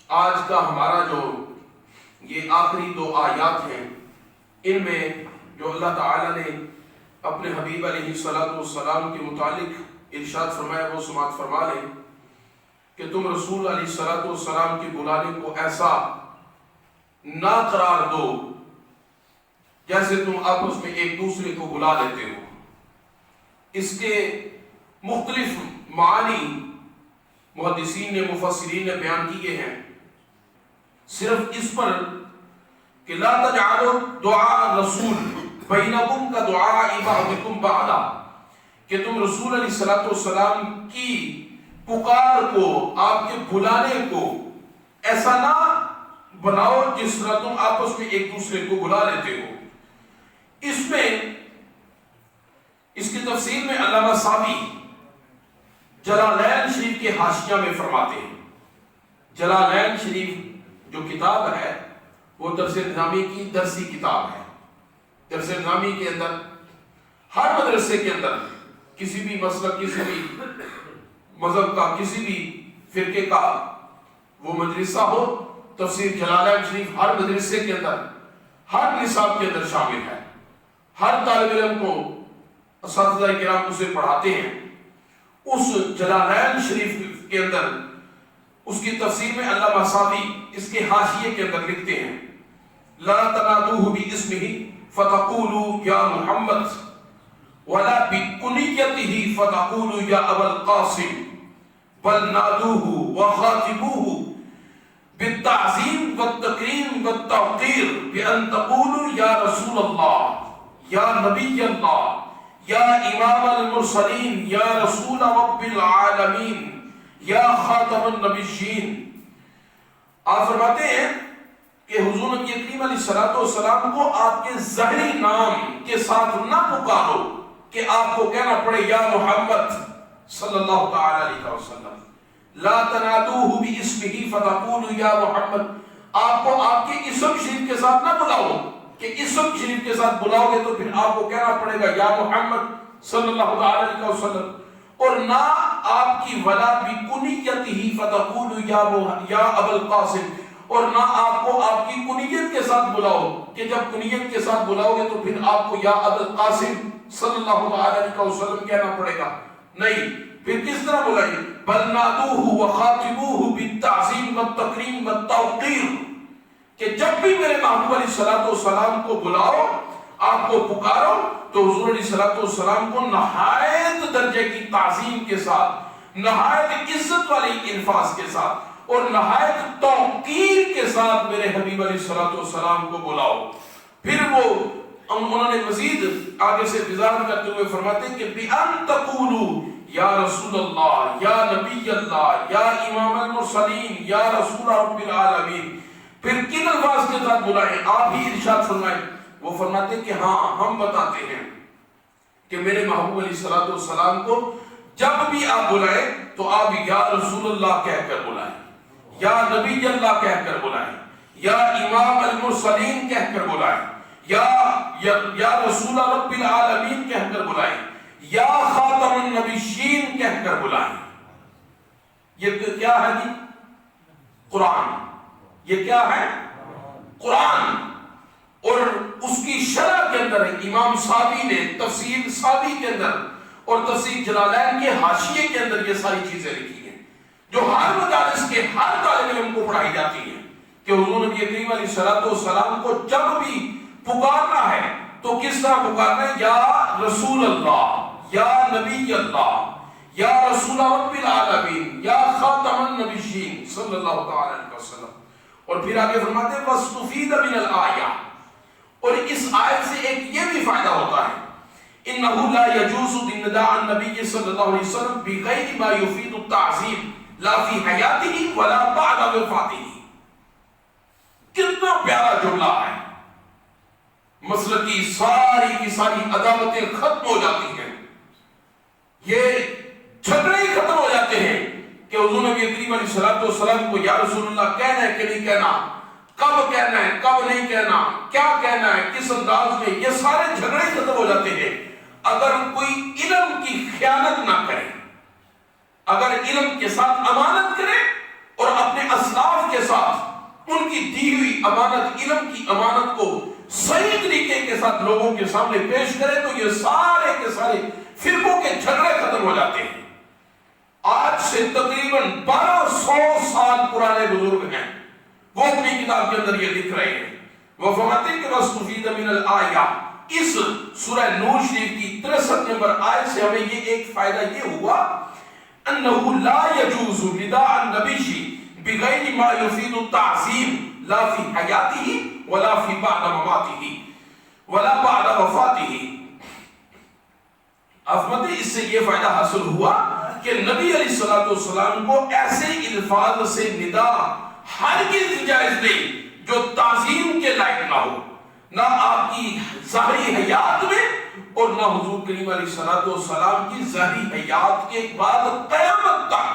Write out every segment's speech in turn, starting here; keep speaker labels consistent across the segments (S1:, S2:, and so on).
S1: آج کا ہمارا جو یہ آخری 2 آیات ہیں، ان میں جو اللہ تعالیٰ نے اپنے حبیب علیہ السلام کے متعلق ارشاد فرمایا وہ سماعت فرما لیں کہ تم رسول علیہ السلام کے بلانے کو ایسا نہ قرار دو جیسے تم آپس میں ایک دوسرے کو بلا لیتے ہو۔ اس کے مختلف معانی محدثین نے مفسرین نے بیان کیے ہیں، صرف اس پر کہ لا تجعلوا دعاء رسول بینکم کا دعاء بعضکم بعضا، کہ تم رسول علیہ السلام کی پکار کو، آپ کے بلانے کو ایسا نہ بناؤ جس طرح تم آپس میں ایک دوسرے کو بلا لیتے ہو۔ اس کی تفسیر میں علامہ سعدی جلالین شریف کے حاشیہ میں فرماتے ہیں، جلالین شریف جو کتاب ہے وہ درس نظامی کی درسی کتاب ہے۔ درس نظامی کے اندر ہر مدرسے کے اندر کسی بھی مسلک، کسی بھی مذہب کا، کسی بھی فرقے کا وہ مدرسہ ہو، تفسیر جلالین شریف ہر مدرسے کے اندر، ہر نصاب کے اندر شامل ہے۔ ہر طالب علم کو اساتذہ کرام اسے پڑھاتے ہیں۔ اس جلالین شریف کے اندر اس کی تفسیر میں علامہ سعدی اس کے حاشیے کے اندر لکھتے ہیں لا تنادوه باسمه فتقولوا یا محمد ولا بکنیته فتقولوا یا ابا القاسم بل نادوه وخاطبوه بالتعظیم والتکریم والتوقیر بان تقولوا یا رسول اللہ یا نبی اللہ یا امام المرسلین یا رسول رب العالمین یا خاتم النبیین۔ آپ فرماتے ہیں کہ حضور نبی کریم علیہ السلام کو آپ کے ظاہری نام کے ساتھ نہ پکارو کہ آپ کو کہنا پڑے یا محمد صلی اللہ تعالی علیہ وسلم۔ لا تنادوه باسمه فتقولوا یا محمد، آپ کو آپ کے اسم شریف کے ساتھ نہ بلاؤ کہ اسم شریف کے ساتھ بلاؤ گے تو پھر آپ کو کہنا پڑے گا یا محمد صلی اللہ علیہ وسلم، اور نہ آپ کی ولا بکنیتہ فتقولوا یا ابا القاسم، اور نہ آپ کو آپ کی کنیت کے ساتھ بلاؤ کہ جب کنیت کے ساتھ بلاؤ گے تو پھر آپ کو یا ابا القاسم صلی اللہ علیہ وسلم کہنا پڑے گا۔ نہیں، پھر کس طرح بلائیں؟ بل نادوه وخاطبوه بالتعظیم والتکریم والتوقیر، کہ جب بھی میرے محبوب علیہ السلام کو بلاؤ، آپ کو پکارو تو حضور علیہ السلام کو نہایت درجے کی تعظیم کے ساتھ، نہایت عزت والی الفاظ کے ساتھ اور نہایت توقیر کے ساتھ میرے حبیب علیہ السلام کو بلاؤ۔ پھر وہ انہوں نے مزید آگے سے وضاحت کرتے ہوئے فرماتے ہیں کہ بِأَن تَقُولُوا یا رسول اللہ یا نبی اللہ یا امام المرسلین یا رسول رب العالمین، پھر کن الفاظ کے ساتھ بلائیں؟ آپ ہی ارشاد فرمائیں۔ وہ فرماتے ہیں کہ ہاں ہم بتاتے ہیں کہ میرے محبوب علیہ السلام کو جب بھی آپ بلائیں تو آپ یا رسول اللہ کہہ کر بلائیں، یا نبی اللہ کہہ کر بلائیں، یا امام المرسلین کہہ کر بلائیں، یا رسول رب العالمین کہہ کر بلائیں، یا خاتم النبیین کہہ کر بلائیں۔ یہ کیا ہے جی؟ قرآن۔ یہ کیا ہے؟ قرآن۔ اور اس کی شرح کے اندر امام سعدی نے تفسیر سعدی کے اندر اور تفسیر جلالین کے حاشیے کے اندر یہ ساری چیزیں لکھی ہیں جو ہر مدارس کے ہر طالب علم کو پڑھائی جاتی ہیں کہ حضور نبی کریم علیہ السلام کو جب بھی پکارنا ہے تو کس طرح پکارنا ہے؟ یا رسول اللہ یا نبی اللہ یا رسول رب العالمین یا خاتم النبیین صلی اللہ تعالی علیہ وسلم۔ اور پھر آگے فرماتے ہیں وَاسْتُفِيدَ مِنَ الْآيَةِ، اور اس آیت سے ایک یہ بھی فائدہ ہوتا ہے إِنَّهُ لَا يَجُوزُ بِالنِّدَاءِ النَّبِيِّ صلی اللہ علیہ وسلم بِغَيْرِ مَا يُفِيدُ التَّعْظِيمِ لَا فِي حَيَاتِهِ وَلَا بَعْدَ وَفَاتِهِ۔ کتنا پیارا جملہ ہے، مسلک کی ساری عداوتیں ختم ہو جاتی ہیں، یہ جھگڑے ہی ختم ہو جاتے ہیں کہ حضور نبی کریم علیہ السلام کو یا رسول اللہ کہنا ہے کہ نہیں کہنا، کب کہنا ہے کب نہیں کہنا، کیا کہنا ہے کس انداز میں، یہ سارے جھگڑے ختم ہو جاتے ہیں اگر کوئی علم کی خیانت نہ کرے، اگر علم کے ساتھ امانت کرے اور اپنے اسلاف کے ساتھ کی دی ہوئی امانت، علم کی امانت کو صحیح طریقے کے ساتھ لوگوں کے سامنے پیش کرے تو یہ سارے کے سارے فرقوں کے جھگڑے ختم ہو جاتے ہیں۔ آج سے تقریباً 1200 سال پرانے بزرگ ہیں، وہ اپنی کتاب کے اندر یہ لکھ رہے ہیں، وہ فرماتے ہیں کہ وَاسْتُفِيدَ مِنَ الْآيَةِ، اس سورہ نور شریف کی 63 نمبر آیت سے ہمیں یہ ایک فائدہ یہ ہوا أَنَّهُ لَا يَجُوزُ لِدَاعَ النَّبِيِّ بِغَيْرِ مَا يُفِيدُ التَّعْظِيمِ لَا فِي حَيَاتِهِ وَلَا فِي بَعْدَ مَمَاتِهِ وَلَا بَعْدَ وَفَاتِهِ۔ افمت اس سے یہ فائدہ حاصل ہوا کہ نبی علیہ السلام کو ایسے الفاظ سے ندا ہرگز جائز نہیں جو تعظیم کے لائق نہ ہو، نہ آپ کی ظاہری حیات میں اور نہ حضور کریم علیہ السلام کی ظاہری حیات کے بعد قیامت تک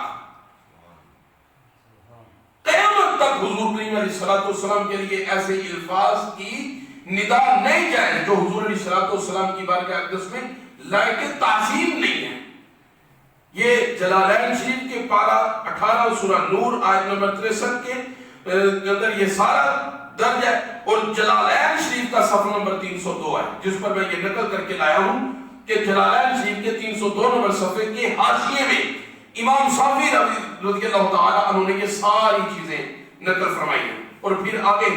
S1: حضور کریم علیہ السلام کے لیے ایسے الفاظ کی ندا نہیں جائز جو حضور علیہ السلام کی بارگاہ اقدس میں لائق تعظیم نہیں ہے۔ یہ جلالین شریف کے پارہ 18 سورہ نور آیت نمبر 63 کے اندر یہ سارا درج ہے، اور جلالین شریف کا صفحہ نمبر 302 ہے، جس پر میں یہ نقل کر کے لایا ہوں کہ جلالین شریف کے 302 نمبر صفحے کے حاشیے میں امام صافی رضی اللہ تعالی عنہ نے یہ ساری چیزیں نقل فرمائی ہیں۔ اور پھر آگے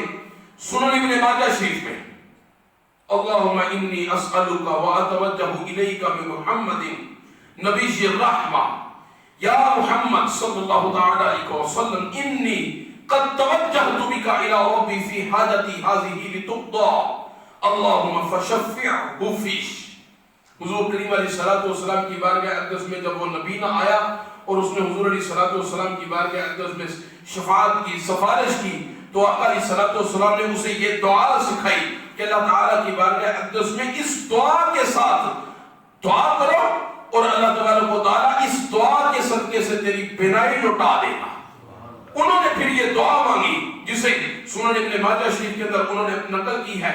S1: سنن ابن ماجہ شریف میں اللہم انی اسألک واتوجہ الیک بمحمد نبی الرحمہ یا محمد صلی اللہ تعالی علیہ وسلم انی قد توجہت بک الی ربی فی حاجتی هذه لتقضى اللہم فشفعہ فیش۔ حضور کریم علیہ السلام کی بارگاہ اقدس میں جب وہ نبی نہ آیا اور اس نے حضور علیہ السلام کی بارگاہ اقدس میں شفاعت کی، سفارش کی، تو آقا علیہ السلام نے اسے یہ دعا سکھائی کہ اللہ تعالیٰ کی بارگاہ اقدس میں اس دعا کے ساتھ دعا کرو اور اللہ تبارک و تعالیٰ اس دعا کے صدقے سے تیری بینائی لٹا دے گا۔ انہوں نے پھر یہ دعا مانگی جسے سنن ابن ماجہ شریف کے اندر انہوں نے نقل کی ہے۔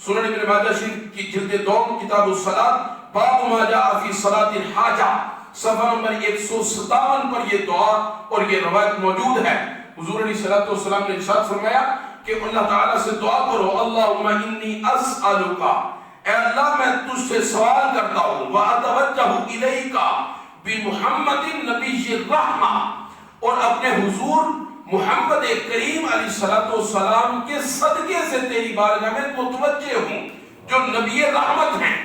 S1: سنن ابن ماجہ شریف کی جلد 2 کتاب الصلاۃ باب ما جاء فی صلاۃ الحاجہ صفحہ نمبر 157 پر یہ دعا اور یہ روایت موجود ہے۔ حضور علیہ السلام نے ارشاد فرمایا کہ اللہ تعالیٰ سے دعا کرو اللہم انی اسألک، اے اللہ میں تجھ سے سوال کرتا ہوں واتوجہ الیک بمحمد نبی الرحمہ، اور اپنے حضور محمد کریم علیہ السلام کے صدقے سے تیری بارگاہ میں متوجہ ہوں، جو نبی رحمت ہیں،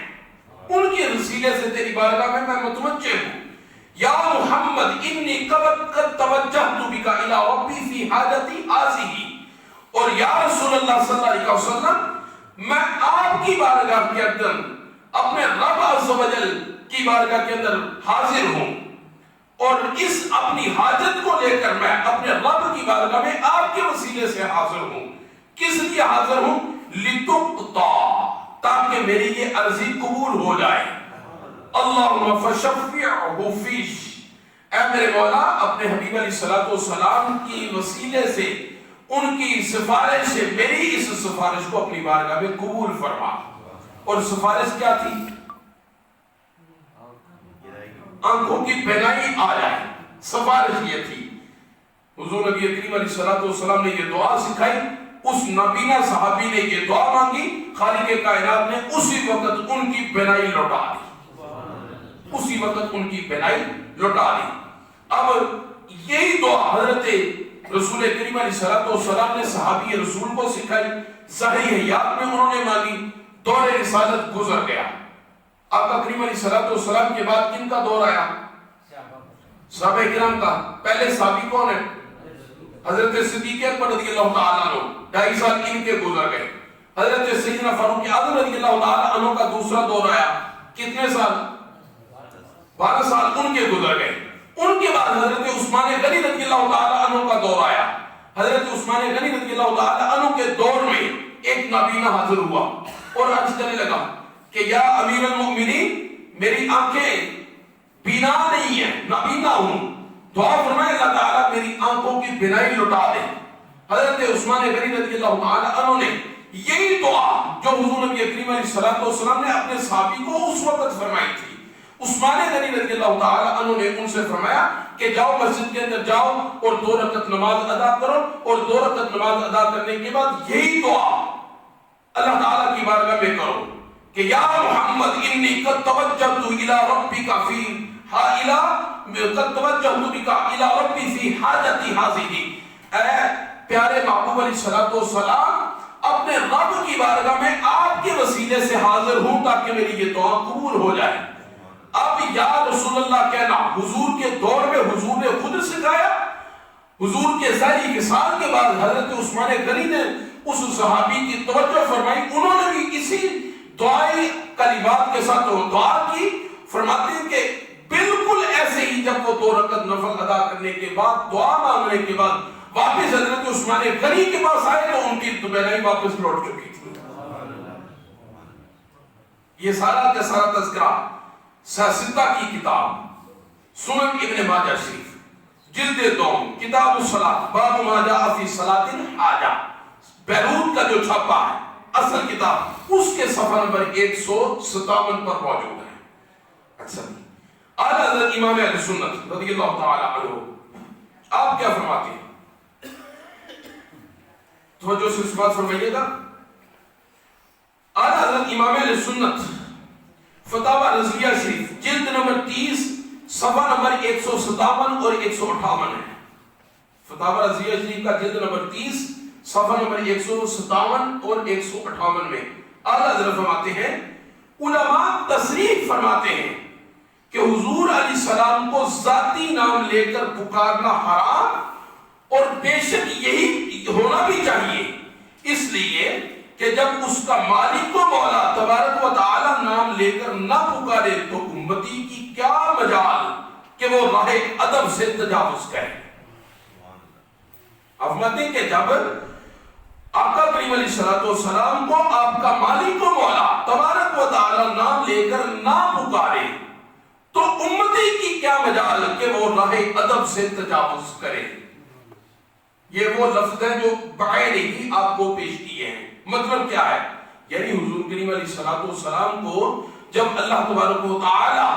S1: ان کے وسیلے سے تیری بارگاہ میں متوجہ ہوں۔ یا محمد انی قد توجہت بک الی ربی فی حاجتی هذه، اور یا رسول اللہ صلی اللہ علیہ وسلم میں آپ کی بارگاہ کے اندر اپنے رب عز و جل کی بارگاہ کے اندر حاضر ہوں، اور اس اپنی حاجت کو لے کر میں اپنے رب کی بارگاہ میں آپ کے وسیلے سے حاضر ہوں۔ کس لیے حاضر ہوں؟ لِتُقْضَى، تاکہ میری یہ عرضی قبول ہو جائے۔ اللہم فشفعہ فیش، اے میرے مولا اپنے حبیب علیہ السلام کی وسیلے سے ان کی سفارش سے میری اس سفارش کو اپنی بارگاہ میں قبول فرما۔ اور سفارش کیا تھی؟ آنکھوں کی بینائی آ جائے، سفارش یہ تھی۔ حضور نبی کریم علیہ السلام نے یہ دعا سکھائی، اس نبینا صحابی نے یہ دعا مانگی، خالق کائنات نے اسی وقت ان کی بینائی لوٹا دی، اسی وقت ان کی بینائی لوٹا دی۔ اب یہی دعا حضرت رسول کریم علیہ السلام نے صحابی رسول کو سکھائی، ظاہری حیات میں انہوں نے مانگی، دور رسالت گزر گیا۔ آقا کریم علیہ السلام کے بعد کن کا دور آیا؟ صحابہ کرام کا۔ پہلے صحابی کون ہے؟ حضرت صدیق اکبر رضی اللہ تعالیٰ عنہ، 2.5 سال ان کے گزر گئے۔ حضرت سیدنا فاروق اعظم رضی اللہ تعالیٰ عنہ کا دوسرا دور آیا، کتنے سال؟ 12 سال ان کے گزر گئے۔ ان کے بعد حضرت عثمان غنی رضی اللہ تعالیٰ عنہ کا دور آیا۔ حضرت عثمان غنی رضی اللہ تعالیٰ عنہ کے دور میں ایک نابینا حاضر ہوا اور عرض کرنے لگا کہ یا امیر المؤمنین، میری آنکھیں بینا نہیں ہیں، نابینا ہوں، دعا فرمائے اللہ تعالیٰ میری آنکھوں کی بینائی لٹا دے۔ حضرت عثمان غنی رضی اللہ تعالیٰ عنہ نے یہی دعا جو حضور نبی کریم علیہ السلام نے اپنے صحابی کو اس وقت فرمائی تھی، عثمان غنی رضی اللہ تعالی عنہ نے ان سے فرمایا کہ جاؤ مسجد کے اندر جاؤ اور 2 رکعت نماز ادا کرو، اور 2 رکعت نماز ادا کرنے کے بعد یہی دعا اللہ تعالیٰ کی بارگاہ میں کرو کہ یا محمد انی قد توجہت الی ربک فی قد توجہت بک الی ربی فی حاجتی ہذہ، اے پیارے محبوب علیہ السلام اپنے رب کی بارگاہ میں آپ کے وسیلے سے حاضر ہوں تاکہ میری یہ دعا قبول ہو جائے۔ اب یا رسول اللہ کہنا حضور کے دور میں حضور نے خود سکھایا، حضور کے ظاہری وصال کے بعد حضرت عثمان غنی نے اس صحابی کی توجہ فرمائی، انہوں نے بھی اسی دعائی کلمات کے ساتھ دعا کی۔ فرماتے ہیں کہ بالکل ایسے ہی جب وہ 2 رکعت نفل ادا کرنے کے بعد دعا مانگنے کے بعد واپس حضرت عثمان غنی کے پاس آئے تو ان کی بینائی واپس لوٹ چکی تھی۔ یہ سارا کا سارا تذکرہ سیاستہ کی کتاب سنن ابن ماجہ شریف جلد 2 کتاب الصلاۃ باب ما جاء فی صلاۃ الحاجہ، بیروت کا جو چھپا ہے اصل کتاب، اس کے صفحہ نمبر 157 پر موجود ہے۔ اچھا اعلیٰ حضرت امام اہل سنت رضی اللہ تعالی عنہ آپ کیا فرماتے ہیں؟ توجہ سے اس بات فرمائیے گا۔ اعلیٰ حضرت امام اہل سنت فتاوی رضویہ شریف جلد نمبر 30 صفحہ نمبر 157 اور 158 ہے۔ فتاوی رضویہ شریف کا جلد نمبر 30 صفحہ نمبر 157 اور 158 میں اعلیٰ حضرت فرماتے ہیں، علماء تصریح فرماتے ہیں کہ حضور علیہ السلام کو ذاتی نام لے کر پکارنا حرام اور بے شک یہی ہونا بھی چاہیے، اس لیے کہ جب اس کا مالک و مولا تبارک و تعالی نام لے کر نہ پکارے تو امتی کی کیا مجال کہ وہ راہ ادب سے تجاوز کرے۔ فرماتے ہیں کہ جب آقا کریم علیہ السلام کو آپ کا مالک و مولا تبارک و تعالی نام لے کر نہ پکارے تو امتی کی کیا مجال کہ وہ راہ ادب سے تجاوز کرے۔ یہ وہ لفظ ہیں جو بغیر ہی آپ کو پیش کیے ہیں۔ مطلب کیا ہے؟ یعنی حضور کریم علیہ السلام کو جب اللہ تبارک و تعالی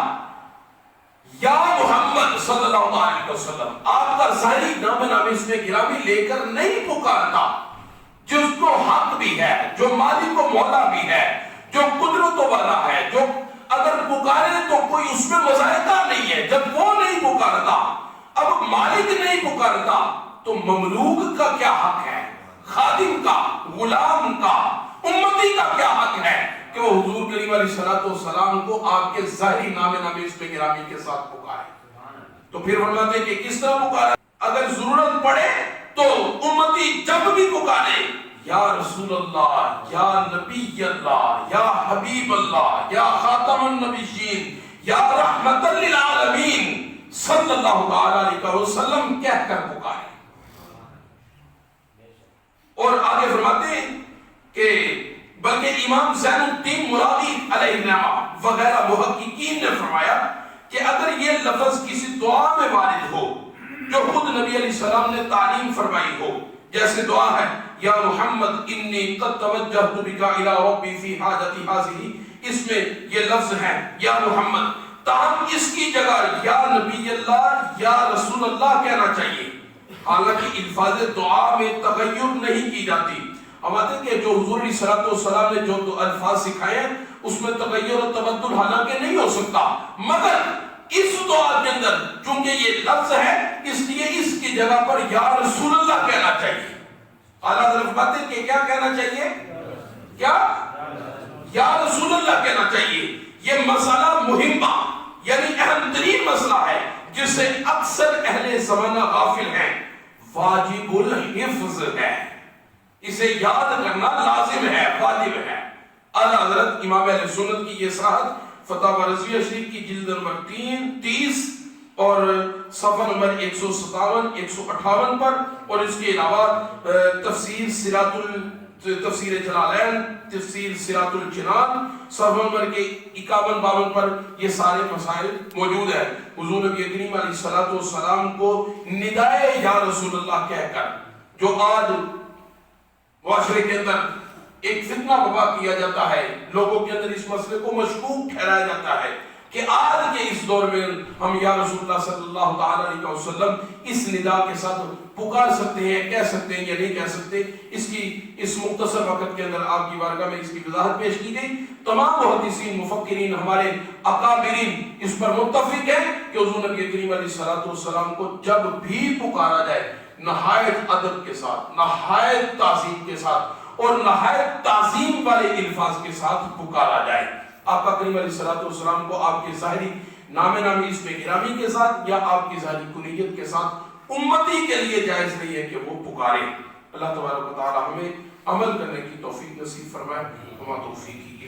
S1: یا محمد صلی اللہ علیہ وسلم آپ کا ظاہری نام اس میں گرامی لے کر نہیں پکارتا، جس کو حق بھی ہے، جو مالک و مولا بھی ہے، جو قدرت والا ہے، جو اگر پکارے تو کوئی اس میں مذائقہ نہیں ہے، جب وہ نہیں پکارتا، اب مالک نہیں پکارتا تو مملوک کا کیا حق ہے، خادم کا، غلام کا، امتی کا کیا حق ہے کہ وہ حضور کریم علیہ السلام کو آپ کے ظاہری نام اس میں گرامی کے ساتھ پکارے۔ تو پھر فرماتے ہیں کہ کس طرح پکارے؟ اگر ضرورت پڑے تو امتی جب بھی پکارے یا رسول اللہ، یا نبی اللہ، یا حبیب اللہ، یا خاتم النبیین، یا رحمت للعالمین صلی اللہ علیہ وسلم کہہ کر پکارے۔ اور آگے فرماتے ہیں کہ بلکہ امام زین الدین مرادی علیہ الرحمہ وغیرہ محققین نے فرمایا کہ اگر یہ لفظ کسی دعا میں وارد ہو جو خود نبی علیہ السلام نے تعلیم فرمائی ہو، جیسے دعا ہے یا محمد انی قد توجہت بک الی ربی فی حاجتی ہذہ، اس میں یہ لفظ ہے یا محمد، تاہم اس کی جگہ یا نبی اللہ یا رسول اللہ کہنا چاہیے۔ حالانکہ الفاظ دعا میں تغیر نہیں کی جاتی، ہمارے کہ جو حضور علیہ السلام نے جو الفاظ سکھائے ہیں اس میں تغیر و تبدل حالانکہ نہیں ہو سکتا، مگر اس دعا کے اندر چونکہ یہ لفظ ہے اس لیے اس کی جگہ پر یا رسول اللہ کہنا چاہیے۔ اعلیٰ حضرت بات ہے کہ کیا کہنا چاہیے؟ کیا؟ یا رسول اللہ کہنا چاہیے۔ یہ مسئلہ مہمہ یعنی اہم ترین مسئلہ ہے جس سے اکثر اہل زمانہ غافل ہیں، واجب الحفظ ہے، اسے یاد کرنا لازم ہے، واجب ہے۔ اعلیٰ حضرت امام اہل سنت کی یہ صحت فتاوی رضویہ شریف کی جلد نمبر 30 اور صفحہ نمبر 157 158 پر، اور اس کے علاوہ تفسیر جلالین، تفسیر صراط الجنان صفحہ نمبر کے 51 52 پر یہ سارے مسائل موجود ہیں۔ حضور نبی کریم علیہ السلام کو ندائے یا رسول اللہ کہہ کر جو آج معاشرے کے اندر ایک فتنہ برپا کیا جاتا ہے، لوگوں کے اندر اس مسئلے کو مشکوک ٹھہرایا جاتا ہے کہ آج کے اس دور میں ہم یا رسول اللہ صلی اللہ تعالی علیہ وسلم اس ندا کے ساتھ پکار سکتے ہیں، کہہ سکتے ہیں یا نہیں کہہ سکتے؟ اس مختصر وقت کے اندر آپ کی بارگاہ میں اس کی وضاحت پیش کی گئی۔ تمام محدثین، مفکرین، ہمارے اکابرین اس پر متفق ہیں کہ حضور نبی کریم علیہ السلام کو جب بھی پکارا جائے نہایت ادب کے ساتھ، نہایت تعظیم کے ساتھ اور نہایت تعظیم والے الفاظ کے ساتھ پکارا جائے۔ آقا کریم علیہ السلام کو آپ کے ظاہری نام نامی اس میں گرامی کے ساتھ یا آپ کی ظاہری کنیت کے ساتھ امتی کے لیے جائز نہیں ہے کہ وہ پکارے۔ اللہ تبارک و تعالی ہمیں عمل کرنے کی توفیق نصیب فرمائے۔ وما توفیقی